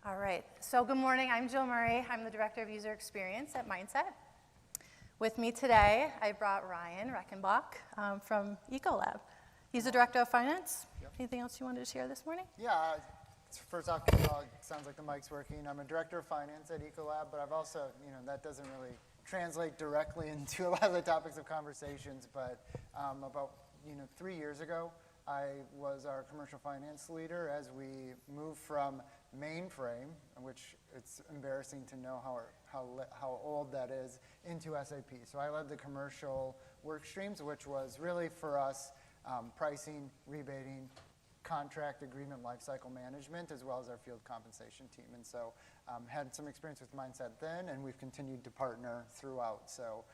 All right, so good morning, I'm Jill Murray. I'm the Director of User Experience at Mindset. With me today, I brought Ryan Reichenbach from Ecolab. He's the Director of Finance. Yep. Anything else you wanted to share this morning? Yeah, first off, sounds like the mic's working. I'm a Director of Finance at Ecolab, but I've also, that doesn't really translate directly into a lot of the topics of conversations, but about, 3 years ago, I was our commercial finance leader as we moved from mainframe, which it's embarrassing to know how old that is, into SAP. So I led the commercial work streams, which was really for us pricing, rebating, contract agreement lifecycle management, as well as our field compensation team. And so had some experience with Mindset then, and we've continued to partner throughout. So,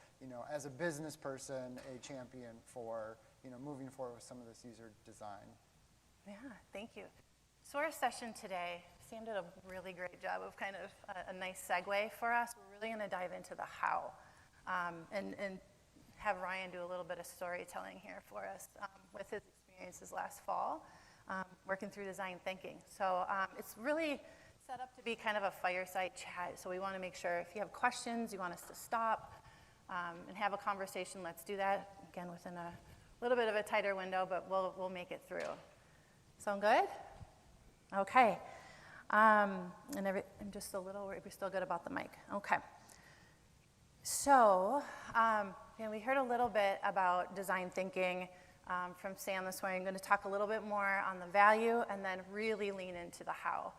as a business person, a champion for, moving forward with some of this user design. Yeah, thank you. So our session today, Sam did a really great job of kind of a nice segue for us. We're really going to dive into the how and have Ryan do a little bit of storytelling here for us with his experiences last fall working through design thinking. So it's really set up to be kind of a fireside chat. So we want to make sure if you have questions, you want us to stop and have a conversation, let's do that. Again, within a little bit of a tighter window, but we'll make it through. Sound good? Okay. I'm just a little worried. We're still good about the mic. Okay. So, we heard a little bit about design thinking from Sam this morning. I'm going to talk a little bit more on the value and then really lean into the how.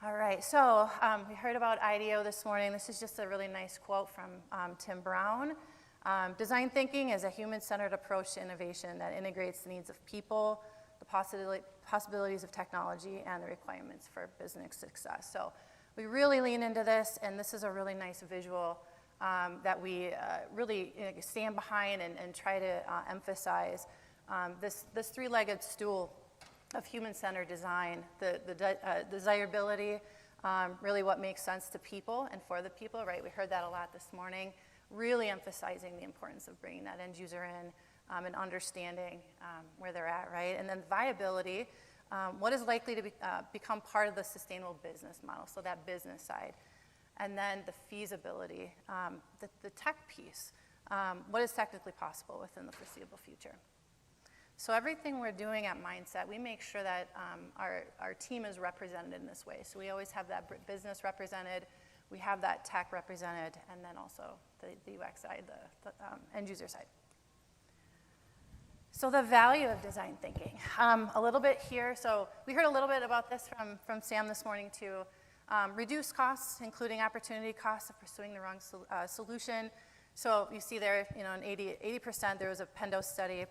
All right, so we heard about IDEO this morning. This is just a really nice quote from Tim Brown. Design thinking is a human-centered approach to innovation that integrates the needs of people, the possibilities of technology, and the requirements for business success. So we really lean into this, and this is a really nice visual that we really stand behind and try to emphasize this three-legged stool of human-centered design, the desirability, really what makes sense to people and for the people, right? We heard that a lot this morning, really emphasizing the importance of bringing that end user in and understanding where they're at, right? And then viability, what is likely to become part of the sustainable business model, so that business side. And then the feasibility, the tech piece, what is technically possible within the foreseeable future. So everything we're doing at Mindset, we make sure that our team is represented in this way. So we always have that business represented, we have that tech represented, and then also the UX side, the end user side. So the value of design thinking, a little bit here. So we heard a little bit about this from Sam this morning too. Reduce costs, including opportunity costs of pursuing the wrong solution. So you see there, in 80%, there was a Pendo study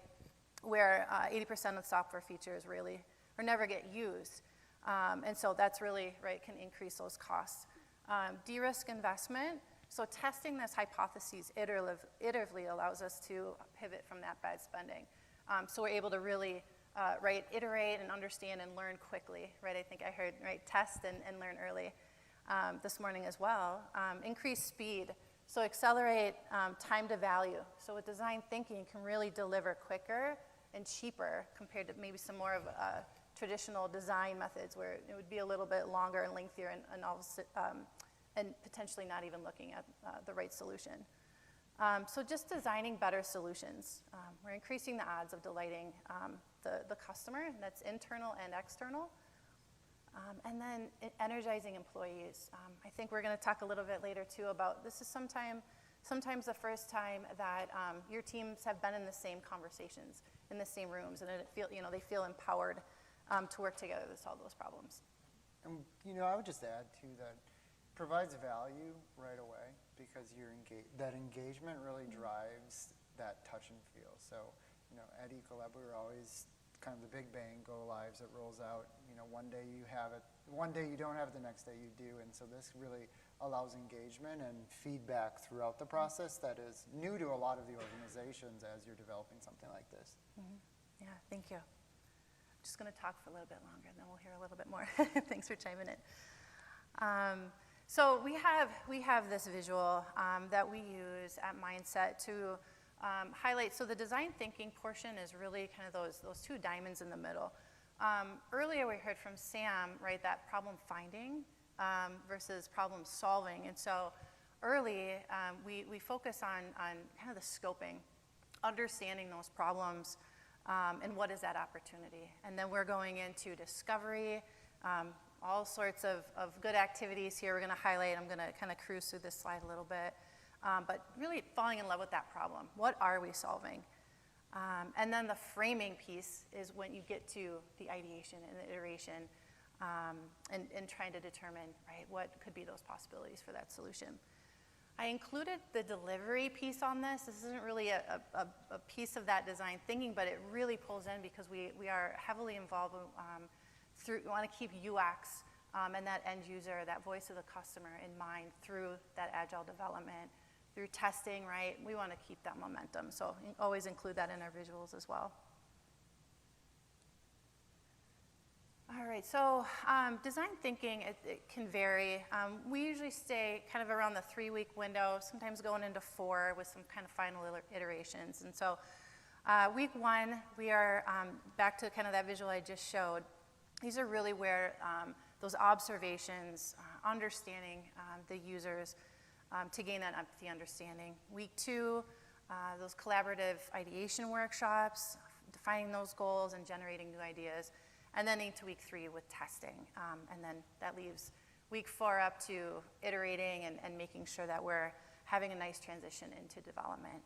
where 80% of the software features really or never get used. And so that's really, right, can increase those costs. De-risk investment. So testing this hypotheses iteratively allows us to pivot from that bad spending. So we're able to really, iterate and understand and learn quickly, right? I think I heard, test and learn early this morning as well. Increase speed, so accelerate time to value. So with design thinking, you can really deliver quicker and cheaper compared to maybe some more of traditional design methods where it would be a little bit longer and lengthier and potentially not even looking at the right solution. So just designing better solutions. We're increasing the odds of delighting the customer, and that's internal and external. And then energizing employees. I think we're going to talk a little bit later too about this is sometimes the first time that your teams have been in the same conversations, in the same rooms, and they feel empowered to work together to solve those problems. And I would just add too that provides value right away because that engagement really drives that touch and feel. So, at Ecolab, we were always kind of the big bang go lives. It rolls out, one day you have it, one day you don't have it, the next day you do. And so this really allows engagement and feedback throughout the process that is new to a lot of the organizations as you're developing something like this. Mm-hmm. Yeah, thank you. I'm just going to talk for a little bit longer, and then we'll hear a little bit more. Thanks for chiming in. So we have this visual that we use at Mindset to highlight. So the design thinking portion is really kind of those two diamonds in the middle. earlier we heard from Sam, right, that problem finding versus problem solving. And so early, we focus on kind of the scoping, understanding those problems, and what is that opportunity. And then we're going into discovery, all sorts of good activities here we're going to highlight. I'm going to kind of cruise through this slide a little bit. But really falling in love with that problem. What are we solving? And then the framing piece is when you get to the ideation and the iteration and trying to determine, right, what could be those possibilities for that solution. I included the delivery piece on this. This isn't really a piece of that design thinking, but it really pulls in because we are heavily involved we want to keep UX and that end user, that voice of the customer in mind through that agile development, through testing, right? We want to keep that momentum. So always include that in our visuals as well. All right, so design thinking, it can vary. We usually stay kind of around the 3-week window, sometimes going into 4 with some kind of final iterations. And so week 1, we are back to kind of that visual I just showed. These are really where those observations, understanding the users to gain that empathy understanding. Week 2, those collaborative ideation workshops, defining those goals and generating new ideas. And then into week 3 with testing. And then that leaves week 4 up to iterating and making sure that we're having a nice transition into development.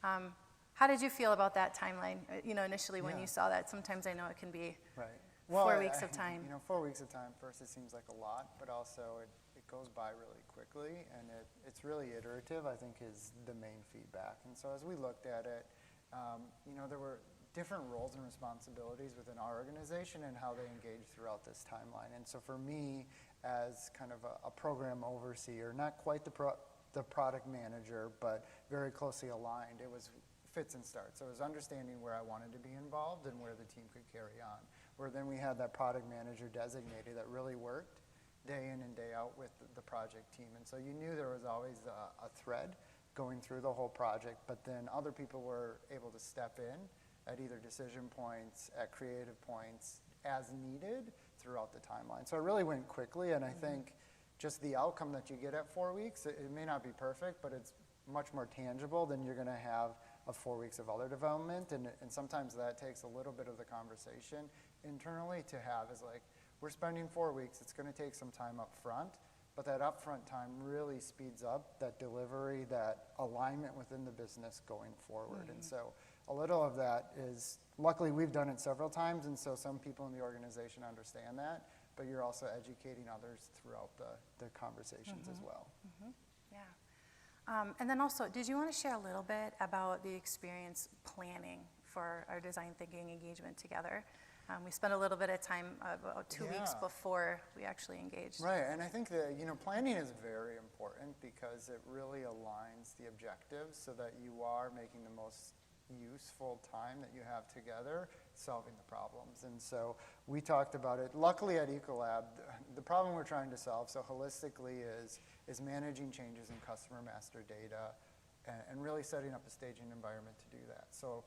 How did you feel about that timeline, initially when you saw that? Sometimes I know it can be right. 4 weeks of time. 4 weeks of time, first it seems like a lot, but also it goes by really quickly, and it's really iterative, I think, is the main feedback. And so as we looked at it, there were different roles and responsibilities within our organization and how they engage throughout this timeline. And so for me, as kind of a program overseer, not quite the product manager, but very closely aligned, it was fits and starts. So it was understanding where I wanted to be involved and where the team could carry on. Where then we had that product manager designated that really worked day in and day out with the project team. And so you knew there was always a thread going through the whole project, but then other people were able to step in at either decision points, at creative points, as needed throughout the timeline. So it really went quickly, and I think just the outcome that you get at 4 weeks, it may not be perfect, but it's much more tangible than you're going to have of 4 weeks of other development, and sometimes that takes a little bit of the conversation internally to have is like, we're spending 4 weeks, it's going to take some time up front, but that upfront time really speeds up that delivery, that alignment within the business going forward. And so a little of that is, luckily we've done it several times, and so some people in the organization understand that, but you're also educating others throughout the conversations as well. Yeah. And then also, did you want to share a little bit about the experience planning for our design thinking engagement together? We spent a little bit of time, about 2 weeks before we actually engaged. Right, and I think that planning is very important because it really aligns the objectives so that you are making the most useful time that you have together solving the problems. And so we talked about it. Luckily at Ecolab, the problem we're trying to solve so holistically is managing changes in customer master data and really setting up a staging environment to do that. So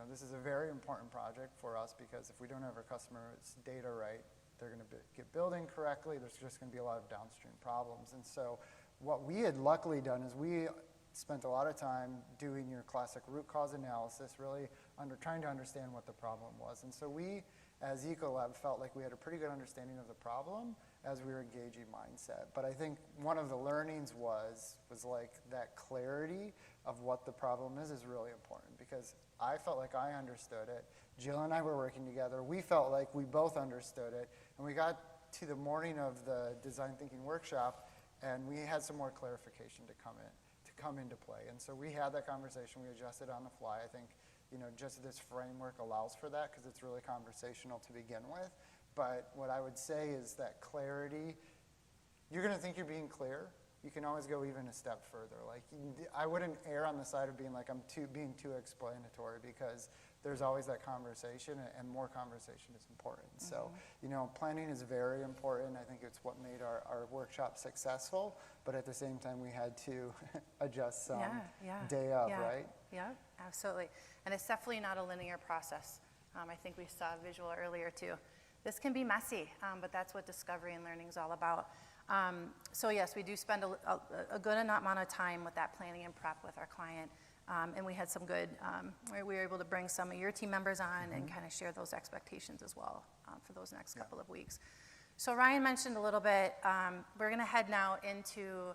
this is a very important project for us because if we don't have our customers' data right, they're going to get building correctly. There's just going to be a lot of downstream problems. And so what we had luckily done is we spent a lot of time doing your classic root cause analysis, really trying to understand what the problem was. And so we, as Ecolab, felt like we had a pretty good understanding of the problem as we were engaging mindset. But I think one of the learnings was like that clarity of what the problem is really important because I felt like I understood it. Jill and I were working together. We felt like we both understood it. And we got to the morning of the design thinking workshop and we had some more clarification to come into play. And so we had that conversation. We adjusted on the fly. I think, just this framework allows for that because it's really conversational to begin with. But what I would say is that clarity, you're going to think you're being clear. You can always go even a step further. Like, I wouldn't err on the side of being like being too explanatory because there's always that conversation, and more conversation is important. So, planning is very important. I think it's what made our workshop successful, but at the same time, we had to adjust some day of, right? Yeah, absolutely. And it's definitely not a linear process. I think we saw a visual earlier too. this can be messy, but that's what discovery and learning is all about. So yes, we do spend a good amount of time with that planning and prep with our client. And we had some good, where we were able to bring some of your team members on and kind of share those expectations as well for those next couple of weeks. So Ryan mentioned a little bit, we're gonna head now into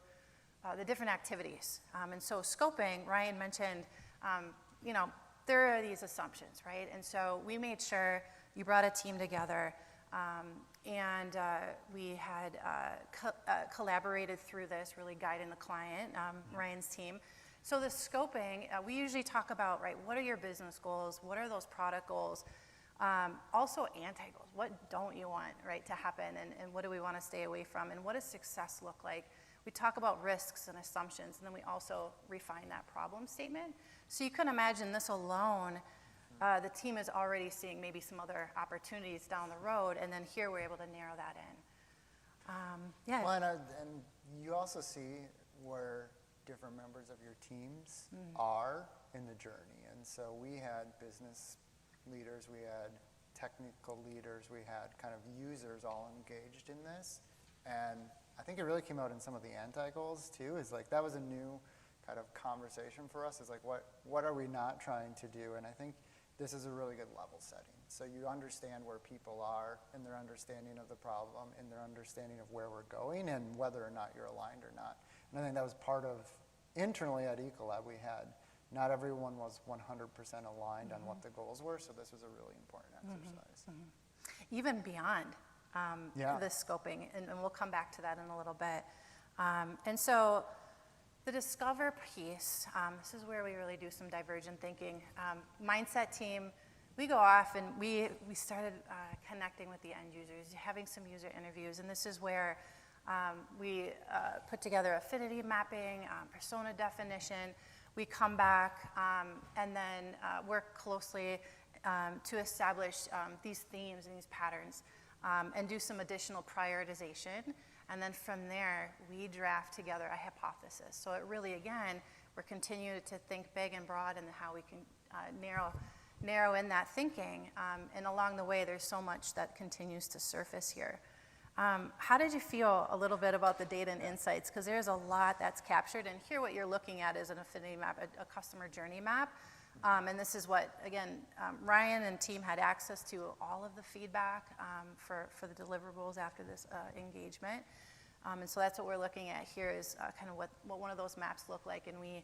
the different activities. And so scoping, Ryan mentioned, you know, there are these assumptions, right? And so we made sure you brought a team together, and we had collaborated through this, really guiding the client, Ryan's team. So the scoping, we usually talk about, right, what are your business goals? What are those product goals? Also anti-goals, what don't you want, right, to happen, and what do we want to stay away from, and what does success look like? We talk about risks and assumptions, and then we also refine that problem statement. So you can imagine this alone, the team is already seeing maybe some other opportunities down the road, and then here we're able to narrow that in. Yeah. Well, and you also see where different members of your teams are in the journey. And so we had business leaders, we had technical leaders, we had kind of users all engaged in this. And I think it really came out in some of the anti-goals too, is like that was a new kind of conversation for us, is like what are we not trying to do? And I think this is a really good level setting. So you understand where people are in their understanding of the problem, in their understanding of where we're going, and whether or not you're aligned or not. And I think that was part of, internally at Ecolab, we had, not everyone was 100% aligned on what the goals were, so this was a really important exercise. Even beyond the scoping, and we'll come back to that in a little bit. And so the discover piece, this is where we really do some divergent thinking. Mindset team, we go off and we started connecting with the end users, having some user interviews, and this is where we put together affinity mapping, persona definition. We come back and then work closely to establish these themes and these patterns and do some additional prioritization. And then from there, we draft together a hypothesis. So it really, again, we're continuing to think big and broad and how we can narrow in that thinking. And along the way, there's so much that continues to surface here. How did you feel a little bit about the data and insights? Because there's a lot that's captured, and here what you're looking at is an affinity map, a customer journey map. And this is what, again, Ryan and team had access to all of the feedback for the deliverables after this engagement. And so that's what we're looking at here is kind of what one of those maps look like. And we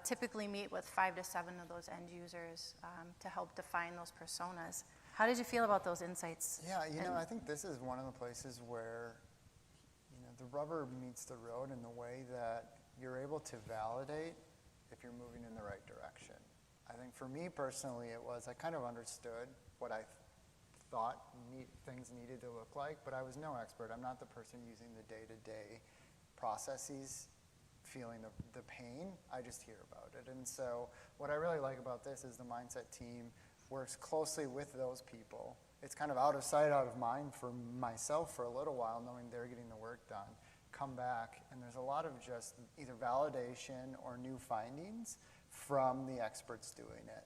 typically meet with 5 to 7 of those end users to help define those personas. How did you feel about those insights? Yeah, you know, I think this is one of the places where, you know, the rubber meets the road in the way that you're able to validate if you're moving in the right direction. I think for me personally, it was, I kind of understood what I thought things needed to look like, but I was no expert. I'm not the person using the day-to-day processes, feeling the pain. I just hear about it. And so what I really like about this is the mindset team works closely with those people. It's kind of out of sight, out of mind for myself for a little while, knowing they're getting the work done. Come back, and there's a lot of just either validation or new findings from the experts doing it.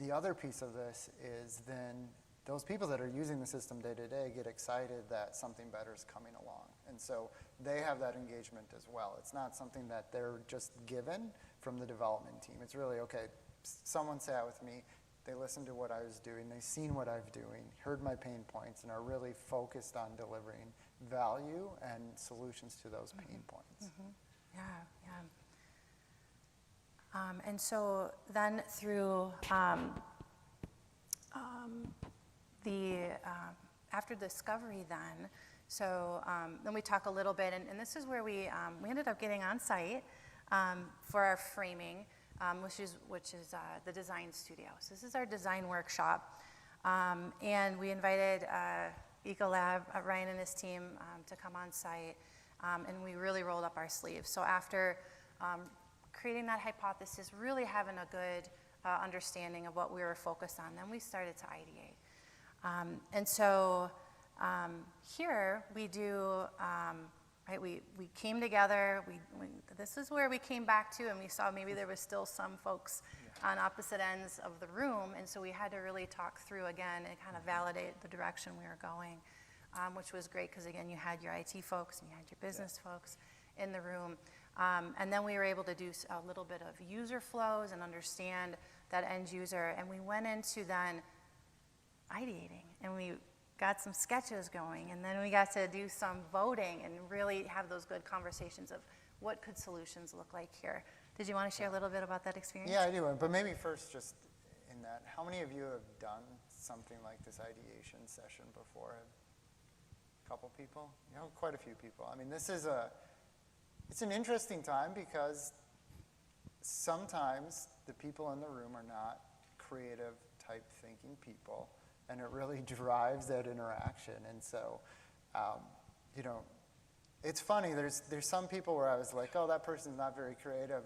The other piece of this is then those people that are using the system day to day get excited that something better is coming along. And so they have that engagement as well. It's not something that they're just given from the development team. It's really, okay, someone sat with me, they listened to what I was doing, they've seen what I'm doing, heard my pain points, and are really focused on delivering value and solutions to those pain points. Yeah. And so then through after discovery then, so then we talk a little bit, and this is where we ended up getting on site for our framing, which is the design studio. So this is our design workshop, and we invited Ecolab, Ryan and his team to come on site, and we really rolled up our sleeves. So after creating that hypothesis, really having a good understanding of what we were focused on, then we started to ideate. And so here we do, right, we came together, this is where we came back to, and we saw maybe there was still some folks on opposite ends of the room, and so we had to really talk through again and kind of validate the direction we were going, which was great because, again, you had your IT folks and you had your business folks in the room. And then we were able to do a little bit of user flows and understand that end user, and we went into then ideating, and we got some sketches going, and then we got to do some voting and really have those good conversations of what could solutions look like here. Did you want to share a little bit about that experience? Yeah, I do. But maybe first, just in that, how many of you have done something like this ideation session before? A couple people? You know, quite a few people. I mean, it's an interesting time because sometimes the people in the room are not creative type thinking people, and it really drives that interaction. And so, you know, it's funny, there's some people where I was like, oh, that person's not very creative,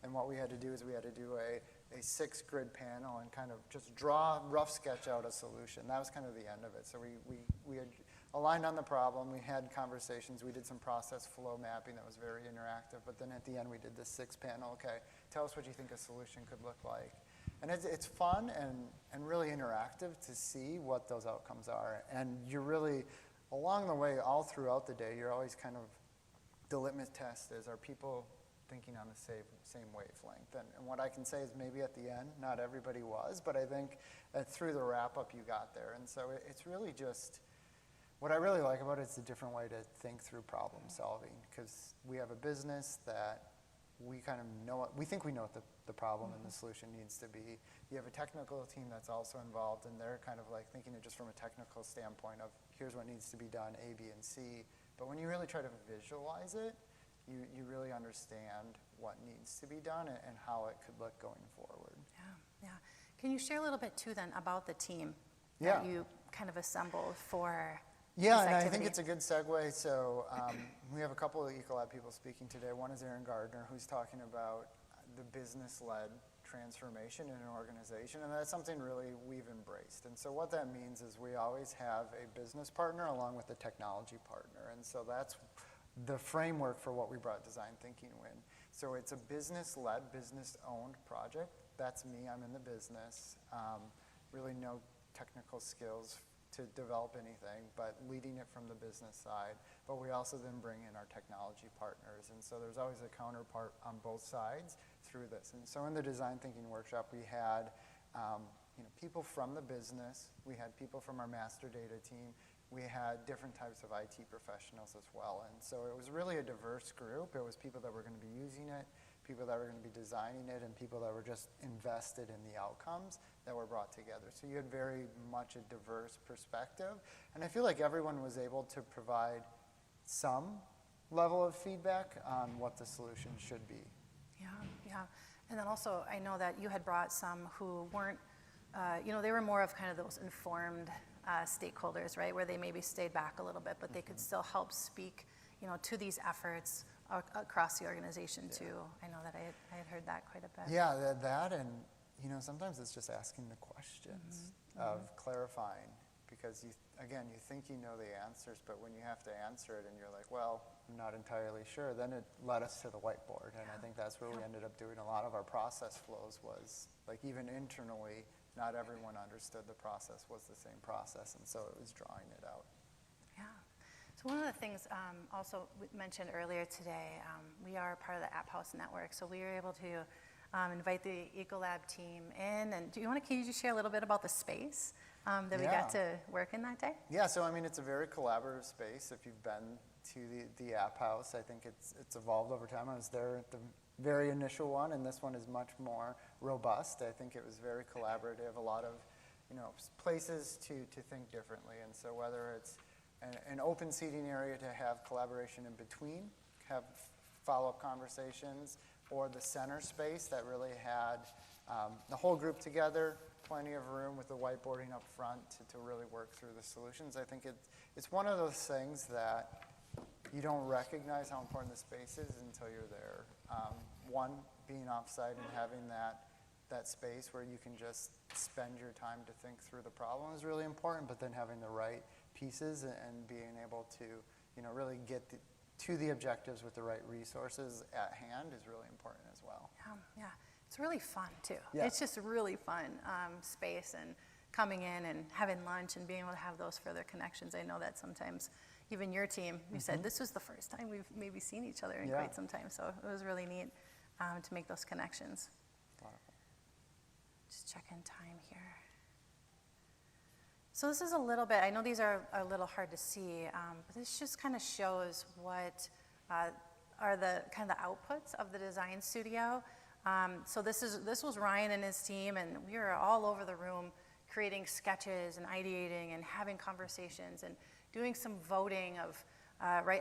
and what we had to do is we had to do a 6-grid panel and kind of just draw, rough sketch out a solution. That was kind of the end of it. So we had aligned on the problem, we had conversations, we did some process flow mapping that was very interactive, but then at the end we did this 6-panel, okay, tell us what you think a solution could look like. And it's fun and really interactive to see what those outcomes are. And you're really, along the way, all throughout the day, you're always kind of, the litmus test is, are people thinking on the same wavelength? And what I can say is maybe at the end, not everybody was, but I think through the wrap-up you got there. And so it's really just, what I really like about it is a different way to think through problem solving, because we have a business that we kind of know, we think we know what the problem and the solution needs to be. You have a technical team that's also involved, and they're kind of like thinking it just from a technical standpoint of here's what needs to be done, A, B, and C. But when you really try to visualize it, you really understand what needs to be done and how it could look going forward. Yeah. Can you share a little bit too then about the team Yeah. that you kind of assembled for Yeah, this and I activity? think it's a good segue. So we have a couple of Ecolab people speaking today. One is Aaron Gardner, who's talking about the business-led transformation in an organization, and that's something really we've embraced. And so what that means is we always have a business partner along with a technology partner, and so that's the framework for what we brought design thinking in. So it's a business-led, business-owned project. That's me, I'm in the business. Really no technical skills to develop anything, but leading it from the business side. But we also then bring in our technology partners, and so there's always a counterpart on both sides through this. And so in the design thinking workshop, we had people from the business, we had people from our master data team, we had different types of IT professionals as well. And so it was really a diverse group. It was people that were going to be using it, people that were going to be designing it, and people that were just invested in the outcomes that were brought together. So you had very much a diverse perspective. And I feel like everyone was able to provide some level of feedback on what the solution should be. Yeah. And then also, I know that you had brought some who weren't, they were more of kind of those informed stakeholders, right, where they maybe stayed back a little bit, but they could still help speak, to these efforts across the organization too. I know that I had heard that quite a bit. Yeah, that and, sometimes it's just asking the questions of clarifying, because you think you know the answers, but when you have to answer it and you're like, well, I'm not entirely sure, then it led us to the whiteboard. And I think that's where we ended up doing a lot of our process flows was, like, even internally, not everyone understood the process was the same process, and so it was drawing it out. Yeah. So one of the things also we mentioned earlier today, we are part of the App House Network, so we were able to invite the Ecolab team in. And can you just share a little bit about the space that we got to work in that day? Yeah, so it's a very collaborative space. If you've been to the App House, I think it's evolved over time. I was there at the very initial one, and this one is much more robust. I think it was very collaborative, a lot of places to think differently. And so whether it's an open seating area to have collaboration in between, have follow-up conversations, or the center space that really had the whole group together, plenty of room with the whiteboarding up front to really work through the solutions. I think it's one of those things that you don't recognize how important the space is until you're there. One, being offsite and having that space where you can just spend your time to think through the problem is really important, but then having the right pieces and being able to really get to the objectives with the right resources at hand is really important as well. Yeah. it's really fun too. Yeah. It's just really fun space, and coming in and having lunch and being able to have those further connections. I know that sometimes even your team, you said this was the first time we've maybe seen each other in Yeah. quite some time, so it was really neat to make those connections. Just checking time here. So this is a little bit, I know these are a little hard to see, but this just kind of shows what are the kind of the outputs of the design studio. So this was Ryan and his team, and we were all over the room creating sketches and ideating and having conversations and doing some voting of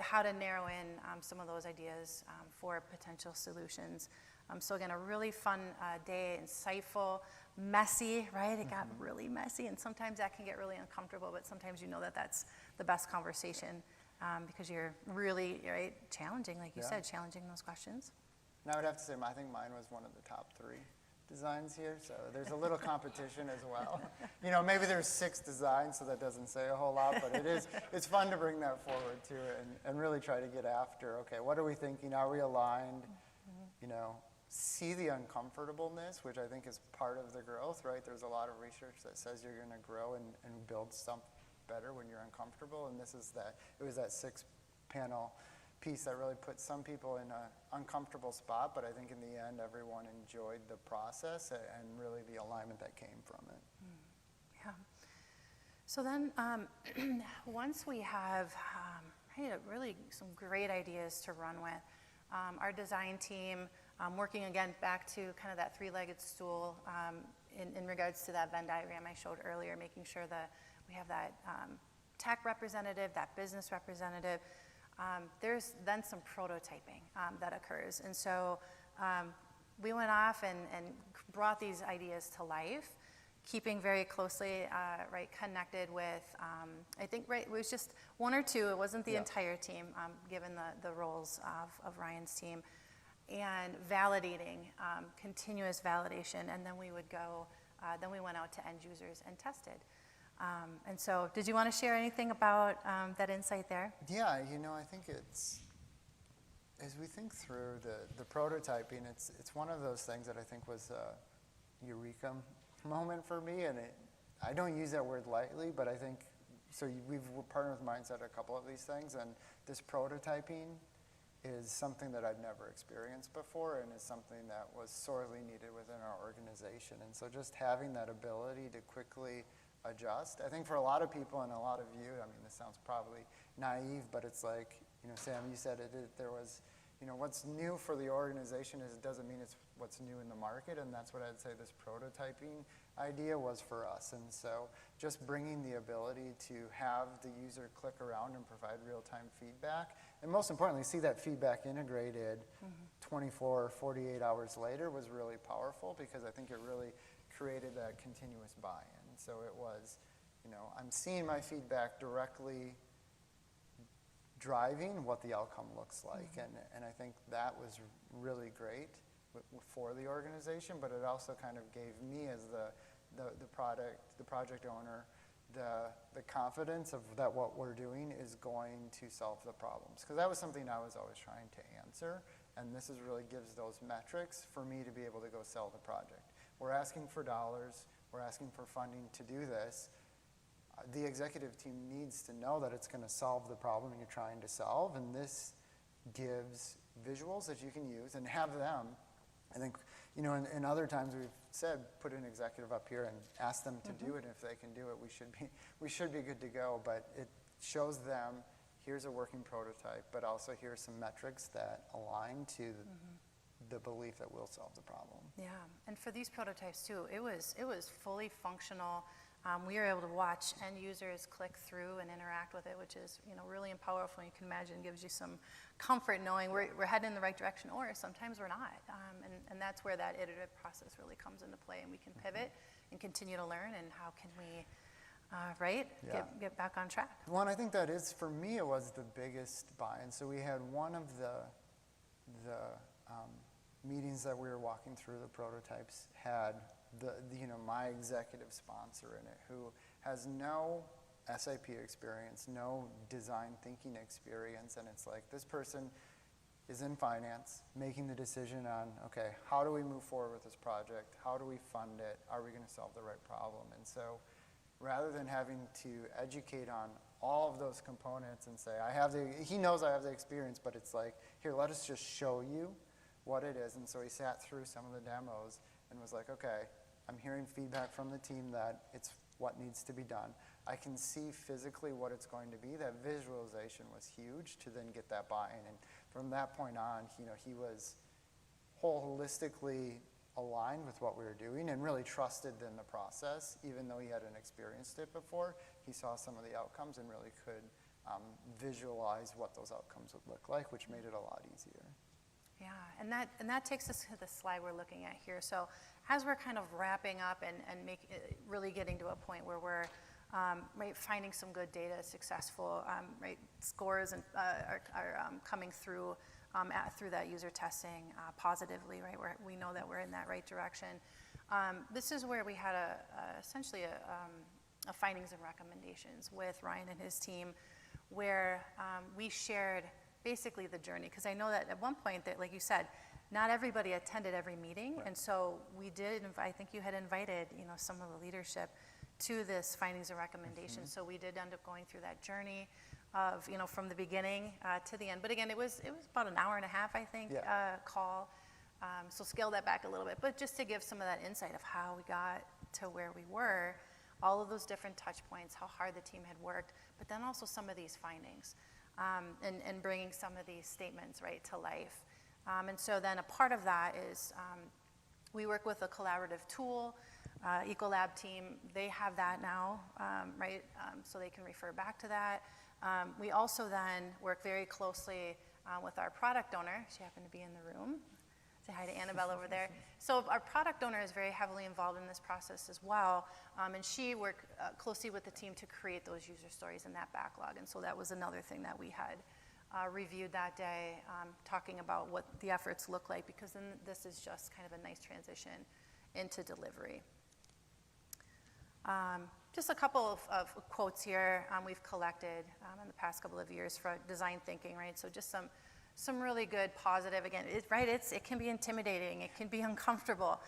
how to narrow in some of those ideas for potential solutions. So again, a really fun day, insightful, messy, right? It got really messy, and sometimes that can get really uncomfortable, but sometimes you know that that's the best conversation because you're really, right, challenging, like you said, challenging those questions. And I would have to say, I think mine was one of the top 3 designs here, so there's a little competition as well. You know, maybe there's 6 designs, so that doesn't say a whole lot, but it's fun to bring that forward too, and really try to get after, okay, what are we thinking? Are we aligned? You know, see the uncomfortableness, which I think is part of the growth, right? There's a lot of research that says you're going to grow and build something better when you're uncomfortable, and it was that 6-panel piece that really put some people in an uncomfortable spot, but I think in the end, everyone enjoyed the process and really the alignment that came from it. Yeah. So then, once we have really some great ideas to run with, our design team, working again back to kind of that 3-legged stool in regards to that Venn diagram I showed earlier, making sure that we have that tech representative, that business representative. There's then some prototyping that occurs. And so we went off and brought these ideas to life, keeping very closely connected with, I think, it was just 1 or 2. It wasn't the entire team, given the roles of Ryan's team, and validating, continuous validation. And then we would go, then we went out to end users and tested. And so did you want to share anything about that insight there? Yeah, you know, I think it's, as we think through the prototyping, it's one of those things that I think was a eureka moment for me, and I don't use that word lightly, but I think, so we've partnered with Mindset a couple of these things, and this prototyping is something that I'd never experienced before, and is something that was sorely needed within our organization. And so just having that ability to quickly adjust, I think for a lot of people and a lot of you, I mean, this sounds probably naive, but it's like, you know, Sam, you said there was, you know, what's new for the organization is it doesn't mean it's what's new in the market, and that's what I'd say this prototyping idea was for us. And so just bringing the ability to have the user click around and provide real-time feedback, and most importantly, see that feedback integrated 24, 48 hours later was really powerful, because I think it really created that continuous buy-in. So it was, you know, I'm seeing my feedback directly driving what the outcome looks like. And I think that was really great for the organization, but it also kind of gave me as the project owner, the confidence of that what we're doing is going to solve the problems. Because that was something I was always trying to answer, and this really gives those metrics for me to be able to go sell the project. We're asking for dollars, we're asking for funding to do this. The executive team needs to know that it's going to solve the problem you're trying to solve, and this gives visuals that you can use and have them. I think, you know, in other times we've said, put an executive up here and ask them to do it. If they can do it, we should be good to go. But it shows them, here's a working prototype, but also here's some metrics that align to the belief that we'll solve the problem. Yeah, and for these prototypes too, it was fully functional. We were able to watch end users click through and interact with it, which is, you know, really powerful. You can imagine, gives you some comfort knowing we're heading in the right direction, or sometimes we're not. And that's where that iterative process really comes into play, and we can pivot and continue to learn, and how can we, get back on track. Well, and I think that is, for me, it was the biggest buy-in. So we had one of the meetings that we were walking through, the prototypes had my executive sponsor in it, who has no SAP experience, no design thinking experience, and it's like, this person is in finance, making the decision on, okay, how do we move forward with this project? How do we fund it? Are we going to solve the right problem? And so rather than having to educate on all of those components and say, he knows I have the experience, but it's like, here, let us just show you what it is. And so he sat through some of the demos and was like, okay, I'm hearing feedback from the team that it's what needs to be done. I can see physically what it's going to be. That visualization was huge to then get that buy-in. And from that point on, he was holistically aligned with what we were doing and really trusted in the process. Even though he hadn't experienced it before, he saw some of the outcomes and really could visualize what those outcomes would look like, which made it a lot easier. Yeah, and that takes us to the slide we're looking at here. So as we're kind of wrapping up and really getting to a point where we're finding some good data, successful scores and are coming through through that user testing positively, right? Where we know that we're in that right direction. This is where we had essentially a findings and recommendations with Ryan and his team, where we shared basically the journey, because I know that at one point that, like you said, not everybody attended every meeting, right. And so we did. I think you had invited, some of the leadership to this findings and recommendations. Mm-hmm. So we did end up going through that journey of, from the beginning to the end. But again, it was about an hour and a half, I think, yeah. Call. So scale that back a little bit, but just to give some of that insight of how we got to where we were, all of those different touch points, how hard the team had worked, but then also some of these findings. And bringing some of these statements to life. And so then a part of that is we work with a collaborative tool, Ecolab team. They have that now, so they can refer back to that. We also then work very closely with our product owner. She happened to be in the room. Say hi to Annabelle over there. So our product owner is very heavily involved in this process as well, and she worked closely with the team to create those user stories in that backlog. And so that was another thing that we had reviewed that day, talking about what the efforts look like, because then this is just kind of a nice transition into delivery. Just a couple of quotes here we've collected in the past couple of years for design thinking, right? So just some really good positive, again, it can be intimidating, it can be uncomfortable,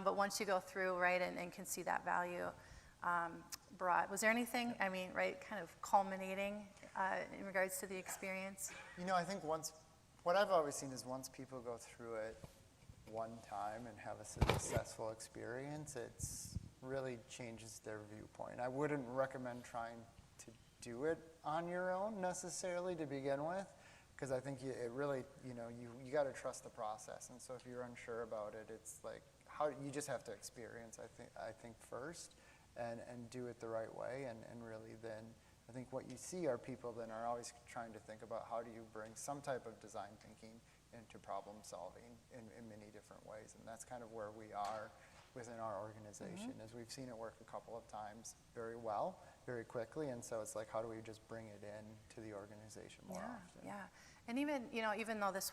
but once you go through, and can see that value brought. Was there anything, kind of culminating in regards to the experience? I think what I've always seen is once people go through it one time and have a successful experience, it's really changes their viewpoint. I wouldn't recommend trying to do it on your own necessarily to begin with, because I think it really, you got to trust the process. And so if you're unsure about it, it's like you just have to experience, I think first, and do it the right way, and really then I think what you see are people then are always trying to think about how do you bring some type of design thinking into problem solving in many different ways, and that's kind of where we are within our organization. Mm-hmm. As we've seen it work a couple of times very well, very quickly, and so it's like, how do we just bring it in to the organization more often? Yeah, and even though this,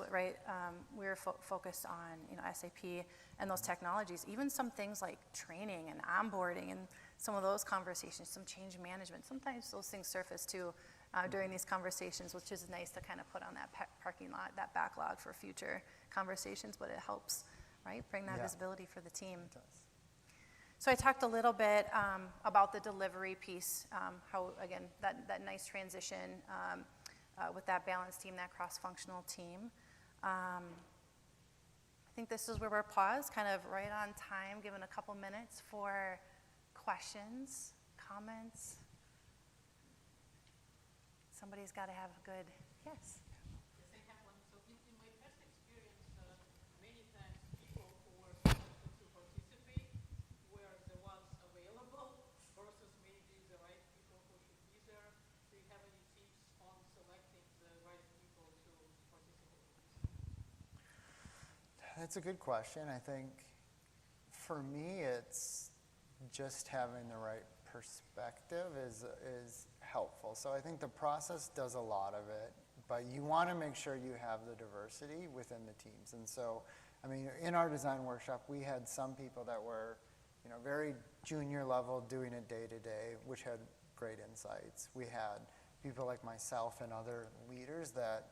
we're focused on, SAP and those technologies, even some things like training and onboarding and some of those conversations, some change management, sometimes those things surface too during these conversations, which is nice to kind of put on that parking lot, that backlog for future conversations, but it helps, bring that visibility for the team. It does. So I talked a little bit about the delivery piece, how, again, that nice transition with that balanced team, that cross-functional team. I think this is where we're paused, kind of right on time, given a couple minutes for questions, comments. Somebody's got to have a good, yes. Yes, I have one. So in my past experience, many times people who were selected to participate were the ones available versus maybe the right people who should be there. Do you have any tips on selecting the right people to participate? That's a good question. I think for me, it's just having the right perspective is helpful. So I think the process does a lot of it, but you want to make sure you have the diversity within the teams. And so, in our design workshop, we had some people that were, very junior level doing it day to day, which had great insights. We had people like myself and other leaders that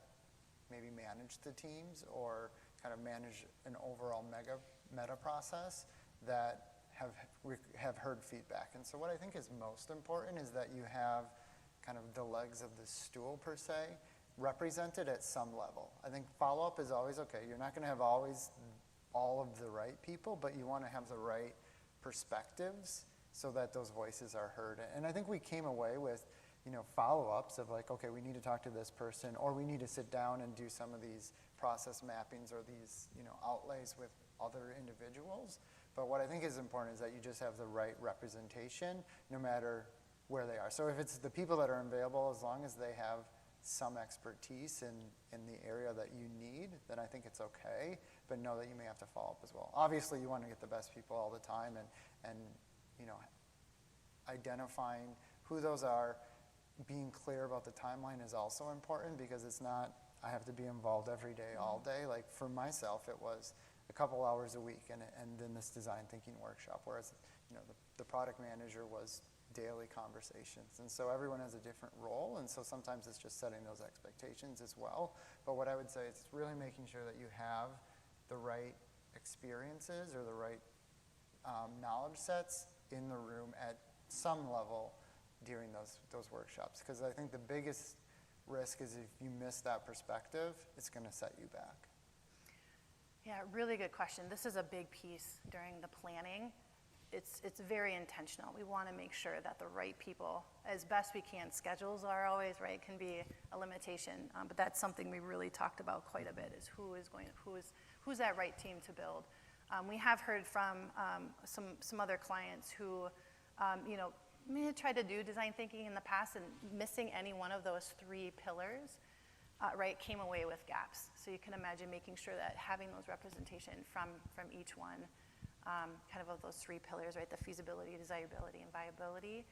maybe manage the teams or kind of manage an overall meta process that have heard feedback. And so what I think is most important is that you have kind of the legs of the stool per se represented at some level. I think follow-up is always okay. You're not going to have always all of the right people, but you want to have the right perspectives so that those voices are heard. And I think we came away with, follow-ups of like, okay, we need to talk to this person, or we need to sit down and do some of these process mappings or these, outlays with other individuals. But what I think is important is that you just have the right representation no matter where they are. So if it's the people that are available, as long as they have some expertise in the area that you need, then I think it's okay, but know that you may have to follow up as well. Obviously, you want to get the best people all the time, and identifying who those are, being clear about the timeline is also important, because it's not, I have to be involved every day, all day. Like for myself, it was a couple hours a week and then this design thinking workshop, whereas the product manager was daily conversations. And so everyone has a different role, and so sometimes it's just setting those expectations as well. But what I would say is really making sure that you have the right experiences or the right knowledge sets in the room at some level during those workshops. Because I think the biggest risk is if you miss that perspective, it's going to set you back. Yeah, really good question. This is a big piece during the planning. It's very intentional. We want to make sure that the right people, as best we can, schedules are always, right, can be a limitation, but that's something we really talked about quite a bit, is who's that right team to build. We have heard from some other clients who, may have tried to do design thinking in the past, and missing any one of those 3 pillars, right, came away with gaps. So you can imagine making sure that having those representation from each one, kind of those 3 pillars, right, the feasibility, desirability, and viability,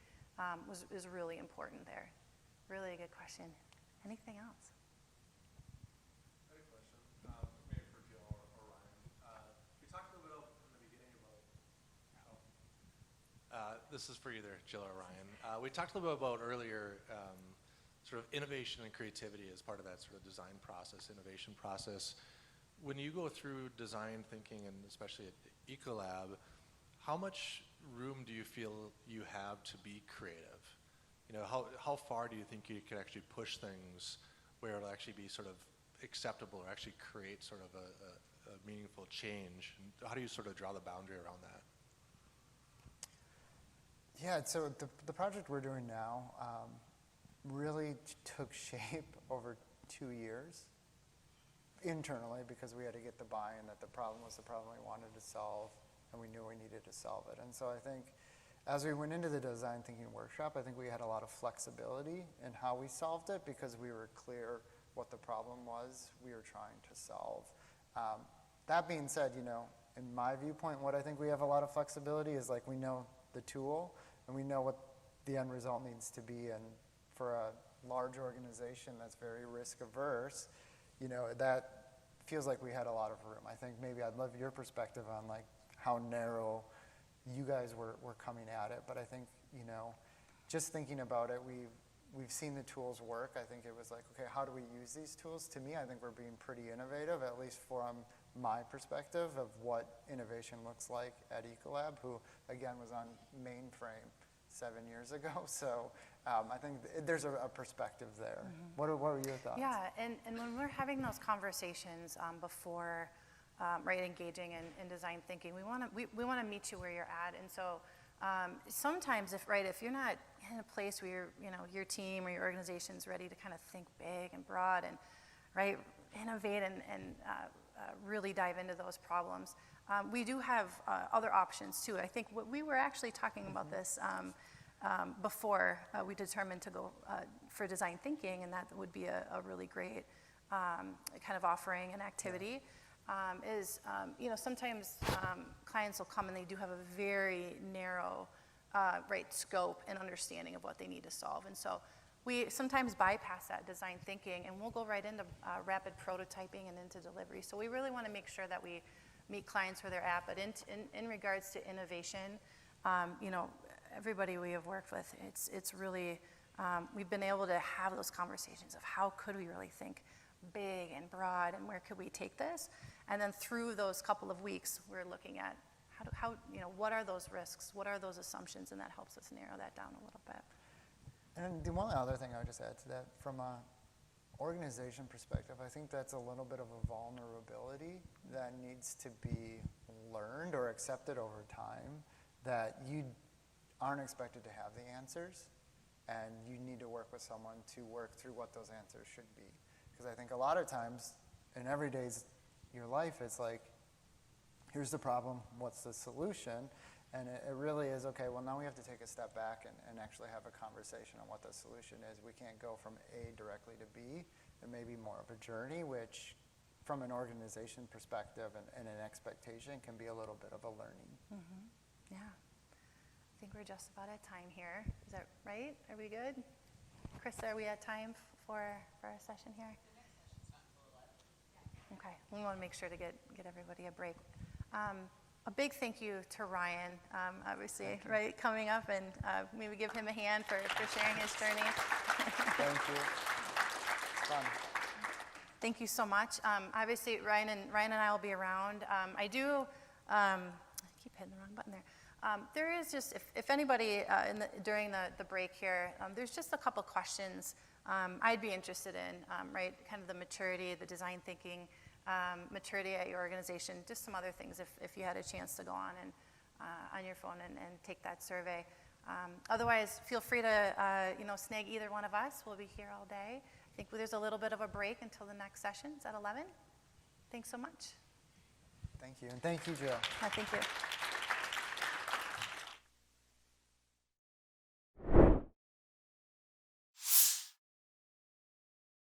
is really important there. Really a good question. Anything else? I had a question, maybe for Jill or Ryan. We talked a little in the beginning about, this is for either Jill or Ryan. We talked a little bit about earlier sort of innovation and creativity as part of that sort of design process, innovation process. When you go through design thinking, and especially at Ecolab, how much room do you feel you have to be creative? How far do you think you could actually push things where it'll actually be sort of acceptable or actually create sort of a meaningful change? And how do you sort of draw the boundary around that? Yeah, so the project we're doing now really took shape over 2 years internally, because we had to get the buy-in that the problem was the problem we wanted to solve, and we knew we needed to solve it. And so I think as we went into the design thinking workshop, I think we had a lot of flexibility in how we solved it, because we were clear what the problem was we were trying to solve. That being said, in my viewpoint, what I think we have a lot of flexibility is, like, we know the tool and we know what the end result needs to be. And for a large organization that's very risk averse, that feels like we had a lot of room. I think maybe I'd love your perspective on like how narrow you guys were coming at it. But I think, just thinking about it, we've seen the tools work. I think it was like, okay, how do we use these tools? To me, I think we're being pretty innovative, at least from my perspective of what innovation looks like at Ecolab, who again was on mainframe 7 years ago. So I think there's a perspective there. Mm-hmm. What were your thoughts? Yeah, and when we're having those conversations before, right, engaging in design thinking, we want to meet you where you're at. And so sometimes if you're not in a place where your team or your organization's ready to kind of think big and broad and, right, innovate and really dive into those problems, we do have other options too. I think we were actually talking about this before we determined to go for design thinking, and that would be a really great kind of offering and activity. Sometimes clients will come and they do have a very narrow scope and understanding of what they need to solve. And so we sometimes bypass that design thinking, and we'll go right into rapid prototyping and into delivery. So we really want to make sure that we meet clients where they're at. But in regards to innovation, everybody we have worked with, it's really, we've been able to have those conversations of how could we really think big and broad, and where could we take this? And then through those couple of weeks, we're looking at what are those risks? What are those assumptions? And that helps us narrow that down a little bit. And the one other thing I would just add to that, from a organization perspective, I think that's a little bit of a vulnerability that needs to be learned or accepted over time, that you aren't expected to have the answers, and you need to work with someone to work through what those answers should be. Because I think a lot of times in everyday's your life, it's like, here's the problem, what's the solution? And it really is, okay, well, now we have to take a step back and actually have a conversation on what the solution is. We can't go from A directly to B. It may be more of a journey, which from an organization perspective and an expectation can be a little bit of a learning. Yeah. I think we're just about at time here. Is that right? Are we good? Chris, are we at time for our session here? The next session's not until 11. Okay. We want to make sure to get everybody a break. A big thank you to Ryan, obviously, right, coming up, and maybe give him a hand for sharing his journey. Thank you. Fun. Thank you so much. Obviously, Ryan and I will be around. I keep hitting the wrong button there. There is just, if anybody during the break here, there's just a couple questions I'd be interested in, right, kind of the maturity, the design thinking, maturity at your organization, just some other things if you had a chance to go on and on your phone and take that survey. Otherwise, feel free to snag either one of us. We'll be here all day. I think there's a little bit of a break until the next session's at 11. Thanks so much. Thank you, and thank you, Jill. Thank you.